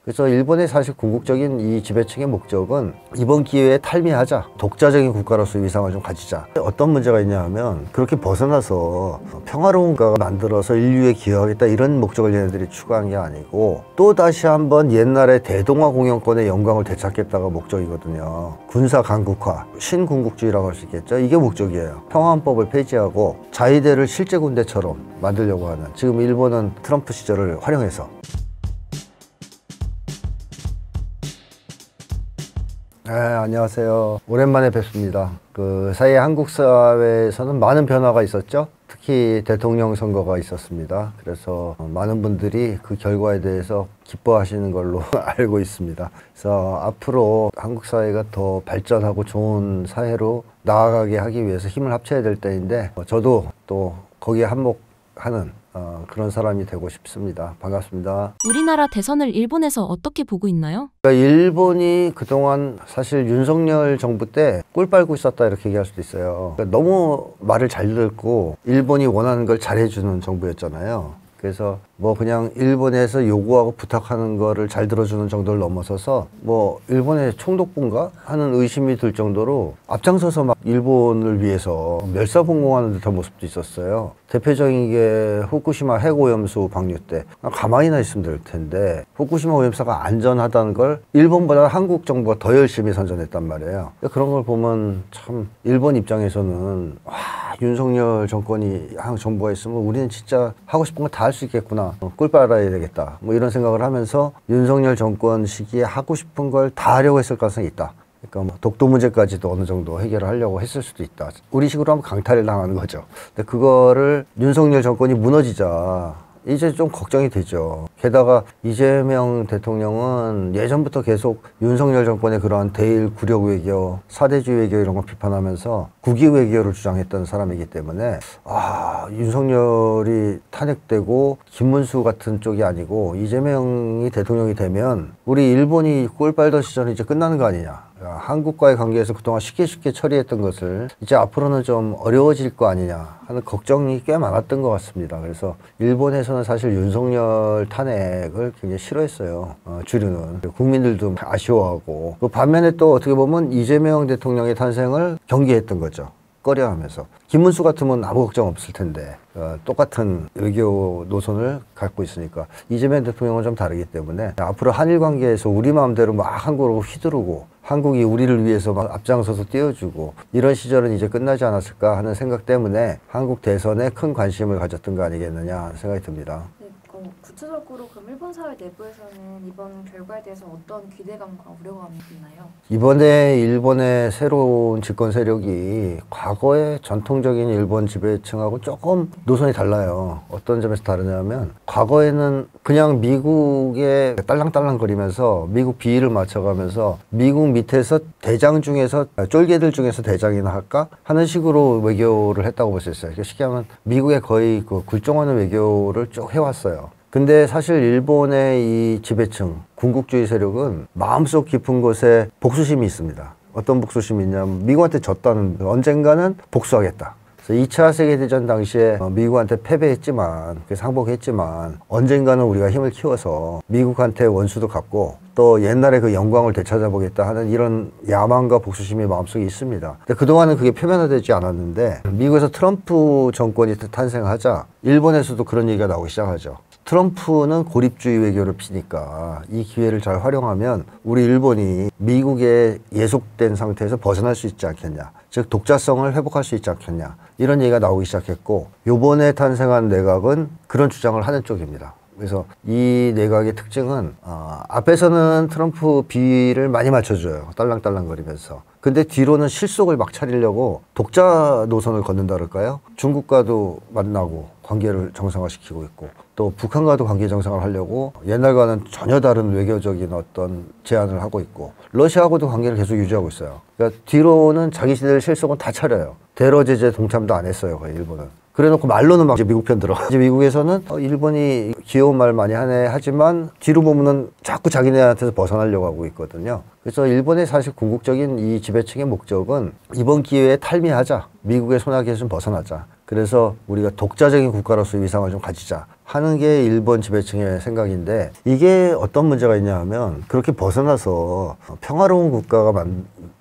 그래서 일본의 사실 궁극적인 이 지배층의 목적은 이번 기회에 탈미하자, 독자적인 국가로서 위상을 좀 가지자. 어떤 문제가 있냐 하면 그렇게 벗어나서 평화로운 국가가 만들어서 인류에 기여하겠다 이런 목적을 얘네들이 추구한 게 아니고 또 다시 한번 옛날의 대동아 공영권의 영광을 되찾겠다가 목적이거든요. 군사 강국화, 신군국주의라고 할 수 있겠죠. 이게 목적이에요. 평화헌법을 폐지하고 자위대를 실제 군대처럼 만들려고 하는, 지금 일본은 트럼프 시절을 활용해서. 네, 안녕하세요. 오랜만에 뵙습니다. 그 사이에 한국 사회에서는 많은 변화가 있었죠. 특히 대통령 선거가 있었습니다. 그래서 많은 분들이 그 결과에 대해서 기뻐하시는 걸로 알고 있습니다. 그래서 앞으로 한국 사회가 더 발전하고 좋은 사회로 나아가게 하기 위해서 힘을 합쳐야 될 때인데, 저도 또 거기에 한몫하는 그런 사람이 되고 싶습니다. 반갑습니다. 우리나라 대선을 일본에서 어떻게 보고 있나요? 그러니까 일본이 그동안 사실 윤석열 정부 때 꿀 빨고 있었다 이렇게 얘기할 수도 있어요. 그러니까 너무 말을 잘 듣고 일본이 원하는 걸 잘해주는 정부였잖아요. 그래서 뭐 그냥 일본에서 요구하고 부탁하는 거를 잘 들어주는 정도를 넘어서서 뭐 일본의 총독부인가 하는 의심이 들 정도로 앞장서서 막 일본을 위해서 멸사봉공하는 듯한 모습도 있었어요. 대표적인 게 후쿠시마 핵오염수 방류 때 가만히나 있으면 될 텐데 후쿠시마 오염수가 안전하다는 걸 일본보다 한국 정부가 더 열심히 선전했단 말이에요. 그런 걸 보면 참 일본 입장에서는 와, 윤석열 정권이 정부가 있으면 우리는 진짜 하고 싶은 거 다 할 수 있겠구나, 꿀 빨아야 되겠다, 뭐 이런 생각을 하면서 윤석열 정권 시기에 하고 싶은 걸 다 하려고 했을 가능성이 있다. 그러니까 뭐 독도 문제까지도 어느 정도 해결을 하려고 했을 수도 있다. 우리식으로 하면 강탈을 당하는 거죠. 근데 그거를 윤석열 정권이 무너지자 이제 좀 걱정이 되죠. 게다가 이재명 대통령은 예전부터 계속 윤석열 정권의 그러한 대일 굴욕 외교, 사대주의 외교 이런 걸 비판하면서 국위 외교를 주장했던 사람이기 때문에 윤석열이 탄핵되고 김문수 같은 쪽이 아니고 이재명이 대통령이 되면 우리 일본이 꿀 빨던 시절은 이제 끝나는 거 아니냐. 한국과의 관계에서 그동안 쉽게 처리했던 것을 이제 앞으로는 좀 어려워질 거 아니냐 하는 걱정이 꽤 많았던 것 같습니다. 그래서 일본에서는 사실 윤석열 탄핵을 굉장히 싫어했어요. 주류는. 국민들도 아쉬워하고. 그 반면에 또 어떻게 보면 이재명 대통령의 탄생을 경계했던 거죠. 꺼려하면서. 김문수 같으면 아무 걱정 없을 텐데 똑같은 외교 노선을 갖고 있으니까 이재명 대통령은 좀 다르기 때문에 앞으로 한일 관계에서 우리 마음대로 막 한국으로 휘두르고 한국이 우리를 위해서 막 앞장서서 띄워주고 이런 시절은 이제 끝나지 않았을까 하는 생각 때문에 한국 대선에 큰 관심을 가졌던 거 아니겠느냐 하는 생각이 듭니다. 구체적으로 그럼 일본 사회 내부에서는 이번 결과에 대해서 어떤 기대감과 우려감이 있나요? 이번에 일본의 새로운 집권 세력이 과거의 전통적인 일본 지배층하고 조금 노선이 달라요. 어떤 점에서 다르냐면 과거에는 그냥 미국에 딸랑딸랑거리면서 미국 비위를 맞춰가면서 미국 밑에서 대장 중에서 쫄개들 중에서 대장이나 할까 하는 식으로 외교를 했다고 볼 수 있어요. 쉽게 하면 미국의 거의 그 굴종하는 외교를 쭉 해왔어요. 근데 사실 일본의 이 지배층, 군국주의 세력은 마음속 깊은 곳에 복수심이 있습니다. 어떤 복수심이 있냐면 미국한테 졌다는, 언젠가는 복수하겠다. 그래서 2차 세계대전 당시에 미국한테 패배했지만, 상복했지만 언젠가는 우리가 힘을 키워서 미국한테 원수도 갚고 또 옛날에 그 영광을 되찾아보겠다 하는 이런 야망과 복수심이 마음속에 있습니다. 근데 그동안은 그게 표면화되지 않았는데 미국에서 트럼프 정권이 탄생하자 일본에서도 그런 얘기가 나오기 시작하죠. 트럼프는 고립주의 외교를 피니까 이 기회를 잘 활용하면 우리 일본이 미국에 예속된 상태에서 벗어날 수 있지 않겠냐, 즉 독자성을 회복할 수 있지 않겠냐, 이런 얘기가 나오기 시작했고 요번에 탄생한 내각은 그런 주장을 하는 쪽입니다. 그래서 이 내각의 특징은 앞에서는 트럼프 비위를 많이 맞춰줘요. 딸랑딸랑거리면서. 근데 뒤로는 실속을 막 차리려고 독자 노선을 걷는다 그럴까요? 중국과도 만나고 관계를 정상화시키고 있고 또 북한과도 관계 정상화를 하려고 옛날과는 전혀 다른 외교적인 어떤 제안을 하고 있고 러시아하고도 관계를 계속 유지하고 있어요. 그러니까 뒤로는 자기들 실속은 다 차려요. 대러 제재 동참도 안 했어요, 거의 일본은. 그래놓고 말로는 막 이제 미국 편 들어. 이제 미국에서는 일본이 귀여운 말 많이 하네 하지만 뒤로 보면은 자꾸 자기네한테서 벗어나려고 하고 있거든요. 그래서 일본의 사실 궁극적인 이 지배층의 목적은 이번 기회에 탈미하자, 미국의 손아귀에서 좀 벗어나자. 그래서 우리가 독자적인 국가로서 위상을 좀 가지자 하는 게 일본 지배층의 생각인데, 이게 어떤 문제가 있냐 하면 그렇게 벗어나서 평화로운 국가가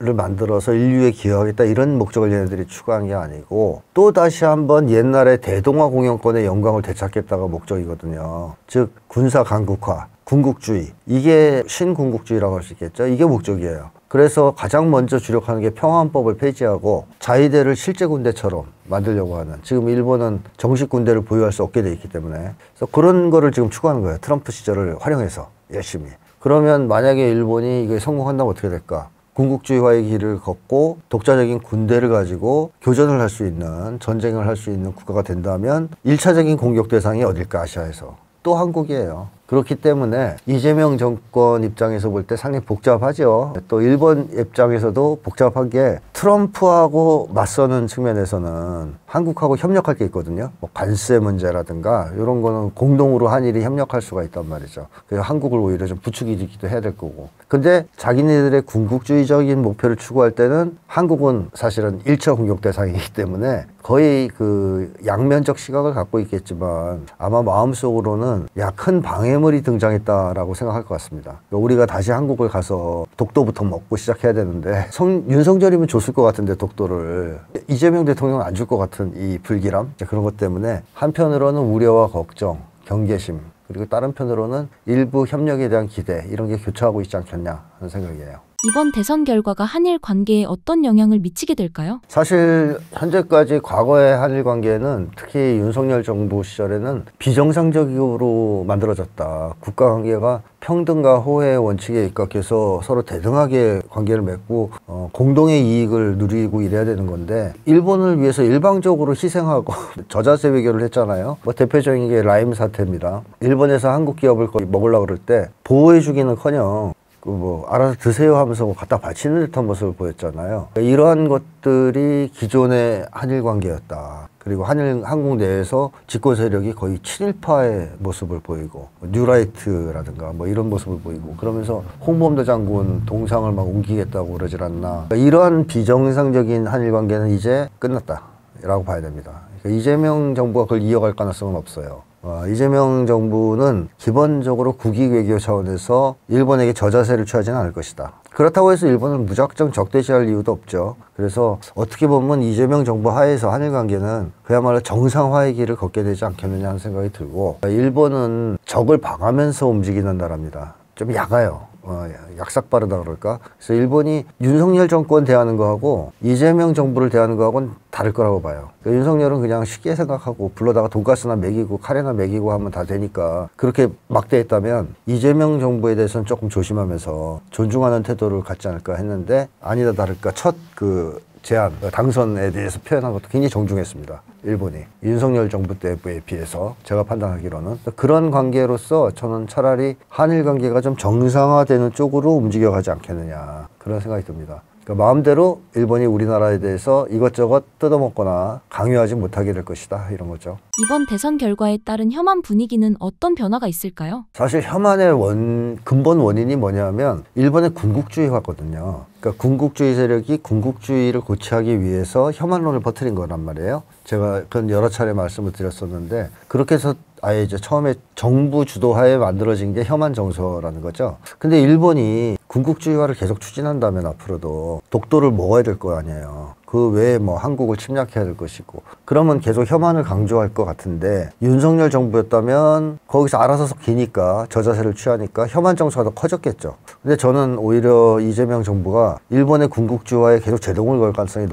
를 만들어서 인류에 기여하겠다 이런 목적을 얘네들이 추구한 게 아니고, 또 다시 한번 옛날의 대동아 공영권의 영광을 되찾겠다가 목적이거든요. 즉 군사 강국화, 군국주의, 이게 신군국주의라고 할 수 있겠죠. 이게 목적이에요. 그래서 가장 먼저 주력하는 게 평화헌법을 폐지하고 자위대를 실제 군대처럼 만들려고 하는, 지금 일본은 정식 군대를 보유할 수 없게 돼 있기 때문에, 그래서 그런 거를 지금 추구하는 거예요. 트럼프 시절을 활용해서 열심히. 그러면 만약에 일본이 이게 성공한다면 어떻게 될까? 군국주의화의 길을 걷고 독자적인 군대를 가지고 교전을 할 수 있는, 전쟁을 할 수 있는 국가가 된다면 1차적인 공격 대상이 어딜까? 아시아에서 또 한국이에요. 그렇기 때문에 이재명 정권 입장에서 볼 때 상당히 복잡하죠. 또 일본 입장에서도 복잡한 게, 트럼프하고 맞서는 측면에서는 한국하고 협력할 게 있거든요. 뭐 관세 문제라든가 이런 거는 공동으로 한일이 협력할 수가 있단 말이죠. 그래서 한국을 오히려 좀 부추기기도 해야 될 거고. 근데 자기네들의 군국주의적인 목표를 추구할 때는 한국은 사실은 1차 공격 대상이기 때문에 거의 그 양면적 시각을 갖고 있겠지만, 아마 마음속으로는 큰 방해물이 등장했다라고 생각할 것 같습니다. 우리가 다시 한국을 가서 독도부터 먹고 시작해야 되는데, 윤석열이면 줬을 것 같은데 독도를 이재명 대통령은 안 줄 것 같은 이 불길함, 그런 것 때문에 한편으로는 우려와 걱정, 경계심, 그리고 다른 편으로는 일부 협력에 대한 기대, 이런 게 교차하고 있지 않겠냐 하는 생각이에요. 이번 대선 결과가 한일 관계에 어떤 영향을 미치게 될까요? 사실 현재까지 과거의 한일 관계는, 특히 윤석열 정부 시절에는 비정상적으로 만들어졌다. 국가 관계가 평등과 호혜의 원칙에 입각해서 서로 대등하게 관계를 맺고 공동의 이익을 누리고 이래야 되는 건데, 일본을 위해서 일방적으로 희생하고 저자세 외교를 했잖아요. 뭐 대표적인 게 라임 사태입니다. 일본에서 한국 기업을 거의 먹으려고 그럴 때 보호해주기는커녕 알아서 드세요 하면서 갖다 바치는 듯한 모습을 보였잖아요. 이러한 것들이 기존의 한일 관계였다. 그리고 한국 내에서 집권 세력이 거의 친일파의 모습을 보이고, 뉴라이트라든가 뭐 이런 모습을 보이고, 그러면서 홍범도 장군 동상을 막 옮기겠다고 그러질 않나. 이러한 비정상적인 한일 관계는 이제 끝났다라고 봐야 됩니다. 이재명 정부가 그걸 이어갈 가능성은 없어요. 이재명 정부는 기본적으로 국익 외교 차원에서 일본에게 저자세를 취하지는 않을 것이다. 그렇다고 해서 일본을 무작정 적대시할 이유도 없죠. 그래서 어떻게 보면 이재명 정부 하에서 한일 관계는 그야말로 정상화의 길을 걷게 되지 않겠느냐 하는 생각이 들고, 일본은 적을 봐가면서 움직이는 나라입니다. 좀 약아요. 약삭빠르다 그럴까? 그래서 일본이 윤석열 정권 대하는 거하고 이재명 정부를 대하는 거하고는 다를 거라고 봐요. 그러니까 윤석열은 그냥 쉽게 생각하고 불러다가 돈가스나 먹이고 카레나 먹이고 하면 다 되니까 그렇게 막대했다면, 이재명 정부에 대해서는 조금 조심하면서 존중하는 태도를 갖지 않을까 했는데, 아니다 다를까 첫 제안, 당선에 대해서 표현한 것도 굉장히 정중했습니다. 일본이 윤석열 정부 때에 비해서 제가 판단하기로는. 그런 관계로서 저는 차라리 한일 관계가 좀 정상화되는 쪽으로 움직여가지 않겠느냐, 그런 생각이 듭니다. 그러니까 마음대로 일본이 우리나라에 대해서 이것저것 뜯어먹거나 강요하지 못하게 될 것이다, 이런 거죠. 이번 대선 결과에 따른 혐한 분위기는 어떤 변화가 있을까요? 사실 혐한의 근본 원인이 뭐냐면 일본의 군국주의화거든요. 그러니까 군국주의 세력이 군국주의를 고취하기 위해서 혐한론을 퍼뜨린 거란 말이에요. 제가 그건 여러 차례 말씀을 드렸었는데, 그렇게 해서 아예 이제 처음에 정부 주도하에 만들어진 게 혐한 정서라는 거죠. 근데 일본이 군국주의화를 계속 추진한다면 앞으로도 독도를 먹어야 될 거 아니에요. 그 외에 뭐 한국을 침략해야 될 것이고, 그러면 계속 혐한을 강조할 것 같은데, 윤석열 정부였다면 거기서 알아서 기니까, 저자세를 취하니까 혐한 정서가 더 커졌겠죠. 근데 저는 오히려 이재명 정부가 일본의 군국주의화에 계속 제동을 걸 가능성이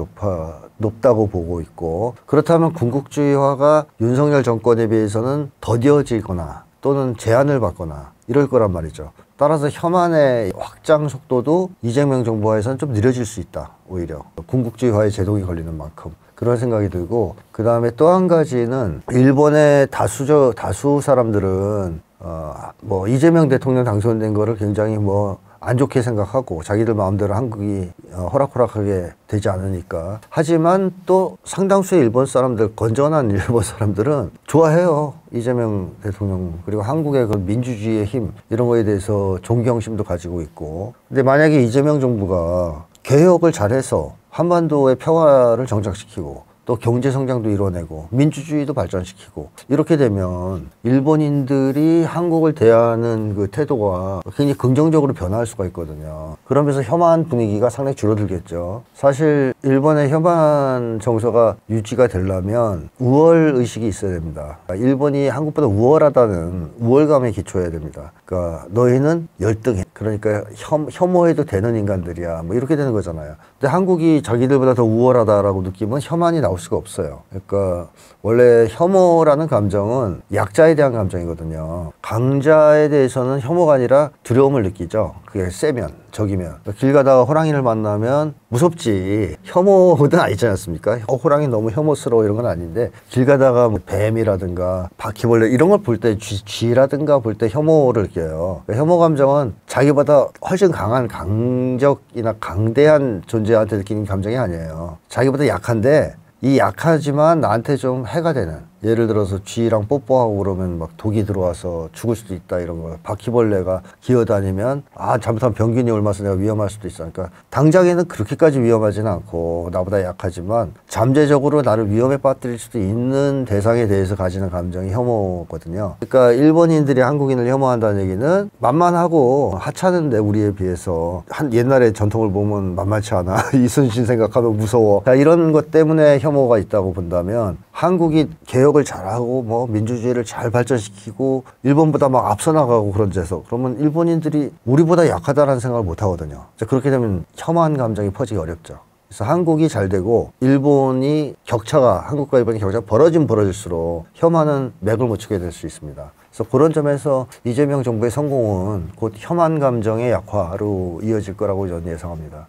높다고 보고 있고, 그렇다면 군국주의화가 윤석열 정권에 비해서는 더뎌지거나 또는 제한을 받거나 이럴 거란 말이죠. 따라서 혐한의 확장 속도도 이재명 정부에서는 좀 느려질 수 있다. 오히려 군국주의화에 제동이 걸리는 만큼, 그런 생각이 들고, 그 다음에 또 한 가지는 일본의 다수 사람들은 이재명 대통령 당선된 거를 굉장히 안 좋게 생각하고, 자기들 마음대로 한국이 호락호락하게 되지 않으니까. 하지만 또 상당수의 일본 사람들, 건전한 일본 사람들은 좋아해요. 이재명 대통령, 그리고 한국의 그 민주주의의 힘, 이런 거에 대해서 존경심도 가지고 있고. 근데 만약에 이재명 정부가 개혁을 잘해서 한반도의 평화를 정착시키고 또 경제 성장도 이뤄내고 민주주의도 발전시키고 이렇게 되면 일본인들이 한국을 대하는 그 태도가 굉장히 긍정적으로 변화할 수가 있거든요. 그러면서 혐한 분위기가 상당히 줄어들겠죠. 사실 일본의 혐한 정서가 유지가 되려면 우월 의식이 있어야 됩니다. 일본이 한국보다 우월하다는 우월감에 기초해야 됩니다. 그러니까 너희는 열등해. 그러니까 혐오해도 되는 인간들이야. 뭐 이렇게 되는 거잖아요. 근데 한국이 자기들보다 더 우월하다라고 느끼면 혐한이 나올 수가 없어요. 그러니까 원래 혐오라는 감정은 약자에 대한 감정이거든요. 강자에 대해서는 혐오가 아니라 두려움을 느끼죠. 그게 세면, 적이면. 그러니까 길 가다가 호랑이를 만나면 무섭지. 혐오는 아니지 않습니까? 호랑이 너무 혐오스러워 이런 건 아닌데 길 가다가 뭐 뱀이라든가 바퀴벌레 이런 걸 볼 때 쥐라든가 볼 때 혐오를 느껴요. 그러니까 혐오 감정은 자기보다 훨씬 강한 강적이나 강대한 존재한테 느끼는 감정이 아니에요. 자기보다 약한데 이 약하지만 나한테 좀 해가 되는, 예를 들어서 쥐랑 뽀뽀하고 그러면 막 독이 들어와서 죽을 수도 있다 이런 거. 바퀴벌레가 기어다니면 잘못하면 병균이 옮아서 내가 위험할 수도 있어. 그러니까 당장에는 그렇게까지 위험하지는 않고 나보다 약하지만 잠재적으로 나를 위험에 빠뜨릴 수도 있는 대상에 대해서 가지는 감정이 혐오거든요. 그러니까 일본인들이 한국인을 혐오한다는 얘기는 만만하고 하찮은데 우리에 비해서 옛날에 전통을 보면 만만치 않아. 이순신 생각하면 무서워. 이런 것 때문에 혐오가 있다고 본다면 한국이 개혁을 잘하고 뭐 민주주의를 잘 발전시키고 일본보다 막 앞서 나가고 그런 데서 그러면 일본인들이 우리보다 약하다라는 생각을 못 하거든요. 그렇게 되면 혐오한 감정이 퍼지기 어렵죠. 그래서 한국이 잘 되고 일본이 한국과 일본의 격차가 벌어지면 벌어질수록 혐오는 맥을 못 추게 될 수 있습니다. 그래서 그런 점에서 이재명 정부의 성공은 곧 혐오한 감정의 약화로 이어질 거라고 저는 예상합니다.